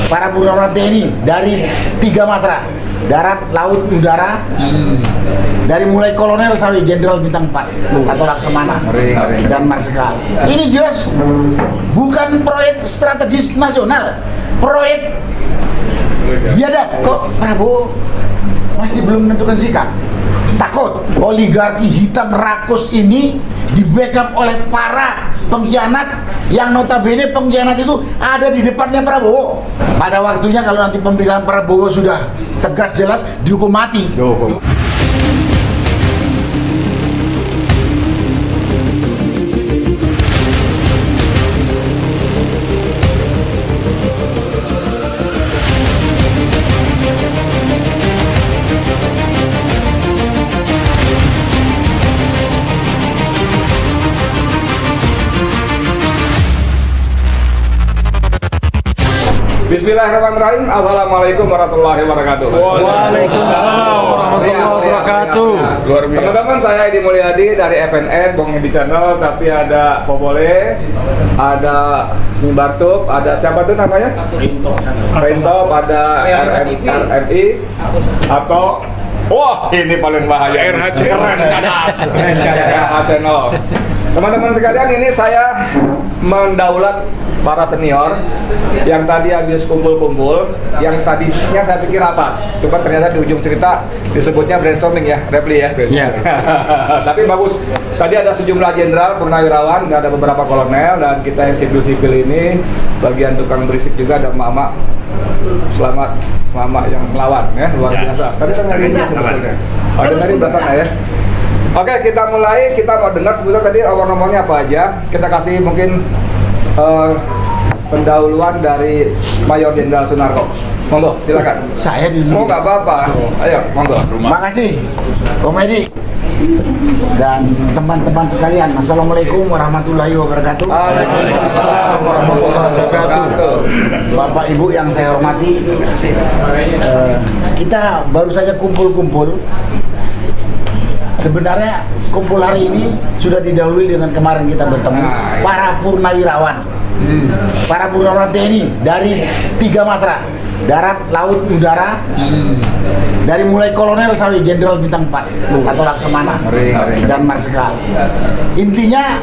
para purnawirawan TNI dari 3 matra, darat, laut, udara, dari mulai kolonel sampai jenderal bintang 4 atau laksamana dan marsikal. Ini jelas bukan proyek strategis nasional, proyek biadab. Kok Prabowo masih belum menentukan sikap? Takut oligarki hitam rakus ini di backup oleh para pengkhianat yang notabene pengkhianat itu ada di depannya Prabowo. Pada waktunya kalau nanti pemerintahan Prabowo sudah tegas jelas dihukum mati. Bismillahirrahmanirrahim. Assalamualaikum warahmatullahi wabarakatuh. Waalaikumsalam warahmatullahi wabarakatuh. Teman-teman, saya Edi Mulyadi dari FNN Bong Edi Channel. Tapi ada Popole, ada Bartup, ada siapa tuh namanya? Rentop, ada RMI atau wah ini paling bahaya RH Channel. Teman-teman sekalian, ini saya mendaulat para senior yang tadi habis kumpul-kumpul, yang tadinya saya pikir apa, cuma ternyata di ujung cerita disebutnya brainstorming ya, Repli ya. Tapi bagus. Tadi ada sejumlah jenderal, purnawirawan, ada beberapa kolonel, dan kita yang sipil-sipil ini, bagian tukang berisik juga ada mama. Selamat mama yang melawan ya, luar biasa. Tadi saya nyari sebetulnya. Ada dari belah sana ya. Oke, kita mulai. Kita mau dengar sebetulnya tadi awal-awalnya apa aja. Kita kasih mungkin pendahuluan dari Mayor Jenderal Sunarko. Monggo, silakan. Saya di Mau nggak apa-apa. Ayo, monggo. Makasih, Komedi dan teman-teman sekalian. Assalamualaikum warahmatullahi wabarakatuh. Waalaikumsalam warahmatullahi wabarakatuh. Bapak Ibu yang saya hormati, kita baru saja kumpul-kumpul. Sebenarnya kumpul hari ini sudah didahului dengan kemarin kita bertemu para purnawirawan. Para purnawirawan TNI dari 3 matra, darat, laut, udara, dari mulai kolonel sampai jenderal bintang 4 atau laksamana dan marsikal. Intinya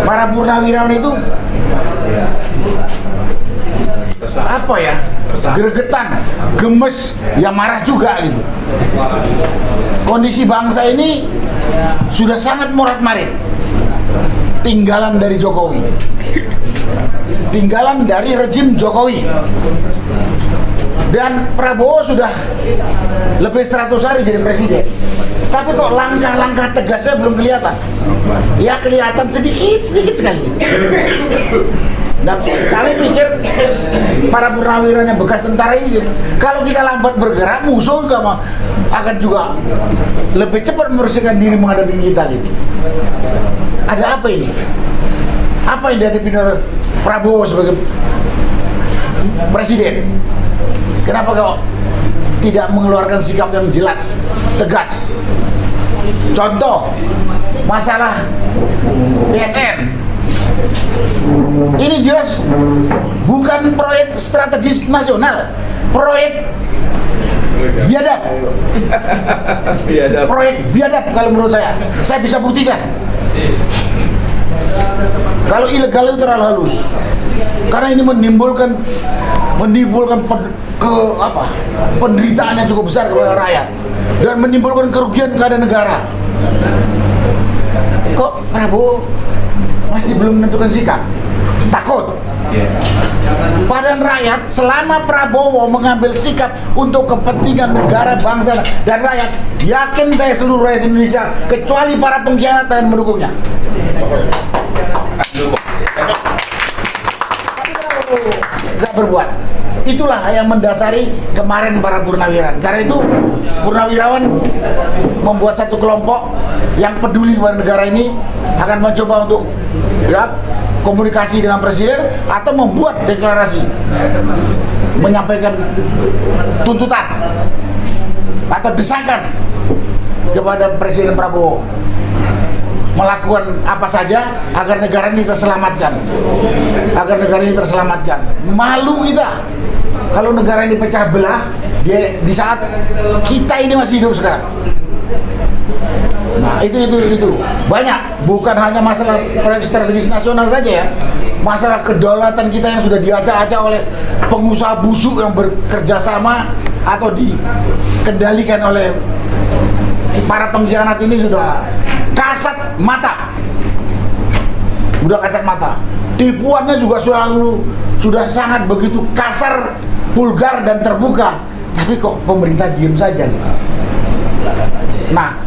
para purnawirawan itu apa ya, gregetan, gemes, ya marah juga gitu. Kondisi bangsa ini sudah sangat morat-marit, tinggalan dari Jokowi, tinggalan dari rezim Jokowi. Dan Prabowo sudah lebih 100 hari jadi presiden, tapi kok langkah-langkah tegasnya belum kelihatan. Ya kelihatan sedikit sekali gitu. Nah, kami pikir para purnawirawan yang bekas tentara ini, kalau kita lambat bergerak, musuh juga akan juga lebih cepat membersihkan diri menghadapi kita gitu. Ada apa ini? Apa yang dihadapi oleh Prabowo sebagai presiden? Kenapa kau tidak mengeluarkan sikap yang jelas, tegas? Contoh, masalah PSN. Ini jelas bukan proyek strategis nasional, proyek biadab. Proyek biadab kalau menurut saya bisa buktikan. Kalau ilegal itu terlalu halus, karena ini menimbulkan penderitaan yang cukup besar kepada rakyat dan menimbulkan kerugian kepada negara. Kok Prabowo masih belum menentukan sikap? Takut. Padahal rakyat, selama Prabowo mengambil sikap untuk kepentingan negara, bangsa dan rakyat, yakin saya seluruh rakyat Indonesia kecuali para pengkhianat yang mendukungnya. Gak berbuat. Itulah yang mendasari kemarin para purnawirawan. Karena itu purnawirawan membuat satu kelompok yang peduli pada negara ini, akan mencoba untuk komunikasi dengan presiden atau membuat deklarasi menyampaikan tuntutan atau desakan kepada Presiden Prabowo melakukan apa saja agar negara ini terselamatkan, Malu kita kalau negara ini pecah belah, dia di saat kita ini masih hidup sekarang. Nah, itu banyak, bukan hanya masalah proyek strategis nasional saja ya. Masalah kedaulatan kita yang sudah diacak-acak oleh pengusaha busuk yang bekerja sama atau dikendalikan oleh para pengkhianat ini sudah kasat mata. Udah kasat mata. Tipuannya juga sudah sangat begitu kasar, vulgar dan terbuka. Tapi kok pemerintah diam saja gitu. Nah,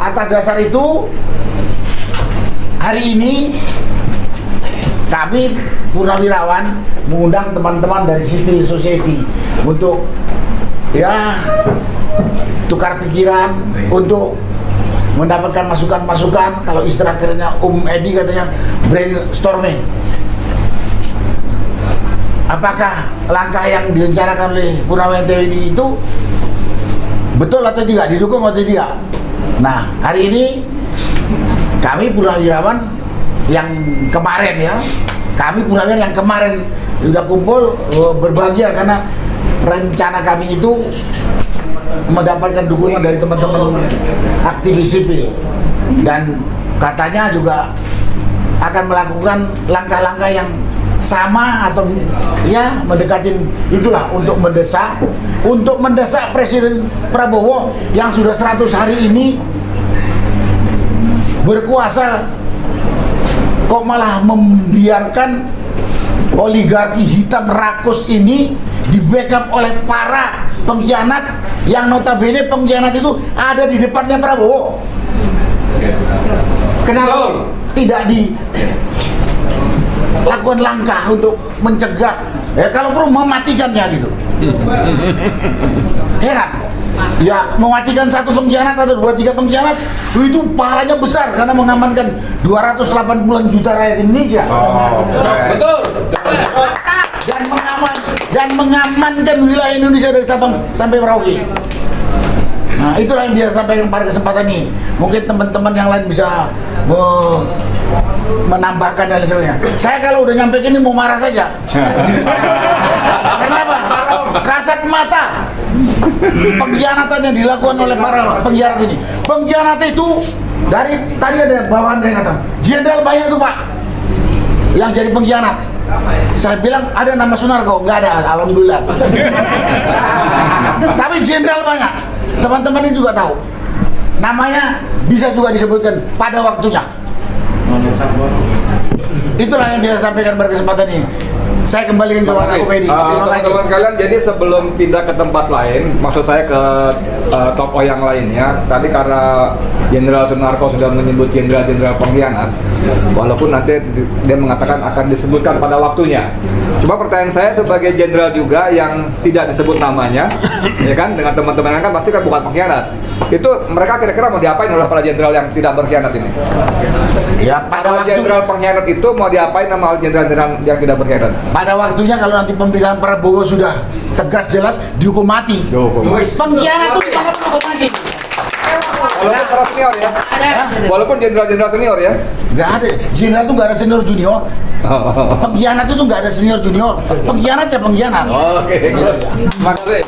atas dasar itu hari ini kami Purnawirawan mengundang teman-teman dari civil society untuk ya tukar pikiran, untuk mendapatkan masukan-masukan. Kalau istilah kerennya Edi katanya brainstorming. Apakah langkah yang direncanakan oleh Purnawirawan TNI itu betul atau tidak, didukung atau tidak? Nah, hari ini kami Purnawirawan yang kemarin ya, sudah kumpul berbahagia karena rencana kami itu mendapatkan dukungan dari teman-teman aktivis sipil dan katanya juga akan melakukan langkah-langkah yang sama atau ya mendekatin itulah untuk mendesak Presiden Prabowo yang sudah 100 hari ini berkuasa kok malah membiarkan oligarki hitam rakus ini di backup oleh para pengkhianat yang notabene pengkhianat itu ada di depannya Prabowo. Kenapa tidak dilakukan langkah untuk mencegah, ya kalau perlu mematikannya gitu. Heran. Ya, mematikan satu pengkhianat atau 2-3 pengkhianat itu pahalanya besar karena mengamankan 280 juta rakyat Indonesia. Betul. Dan mengamankan wilayah Indonesia dari Sabang sampai Merauke. Nah, itulah yang dia sampaikan pada kesempatan ini. Mungkin teman-teman yang lain bisa menambahkan dan lain sebagainya. Saya kalau udah nyampe ini mau marah saja. Kenapa? Kasat mata pengkhianatan yang dilakukan oleh para pengkhianat ini. Pengkhianat itu dari tadi ada bawahan yang kata jenderal banyak itu Pak yang jadi pengkhianat. Saya bilang ada nama Sunarko, nggak ada, alhamdulillah. Tapi jenderal banyak. Teman-teman ini juga tahu. Namanya bisa juga disebutkan pada waktunya. Itulah yang dia sampaikan pada kesempatan ini. Saya kembalikan ke Pak Komedi. Terima kasih. Teman-teman sekalian, jadi sebelum pindah ke tempat lain, maksud saya ke tokoh yang lainnya. Tadi karena Jenderal Sunarko sudah menyebut jenderal-jenderal pengkhianat, walaupun nanti dia mengatakan akan disebutkan pada waktunya. Cuma pertanyaan saya sebagai jenderal juga yang tidak disebut namanya, ya kan, dengan teman-teman kan pasti kan bukan pengkhianat. Itu mereka kira-kira mau diapain oleh para jenderal yang tidak berkhianat ini? Ya, pada waktu jenderal pengkhianat itu mau diapain sama jenderal-jenderal yang tidak berkhianat? Pada waktunya kalau nanti pemerintahan Prabowo sudah tegas jelas dihukum mati. Pengkhianat itu dianggap dihukum mati. Walaupun para senior ya? Walaupun jenderal-jenderal senior ya? Nggak ada, jenderal itu nggak ada senior junior. Pengkhianat itu nggak ada senior junior. Pengkhianat ya pengkhianat. Oke, makasih.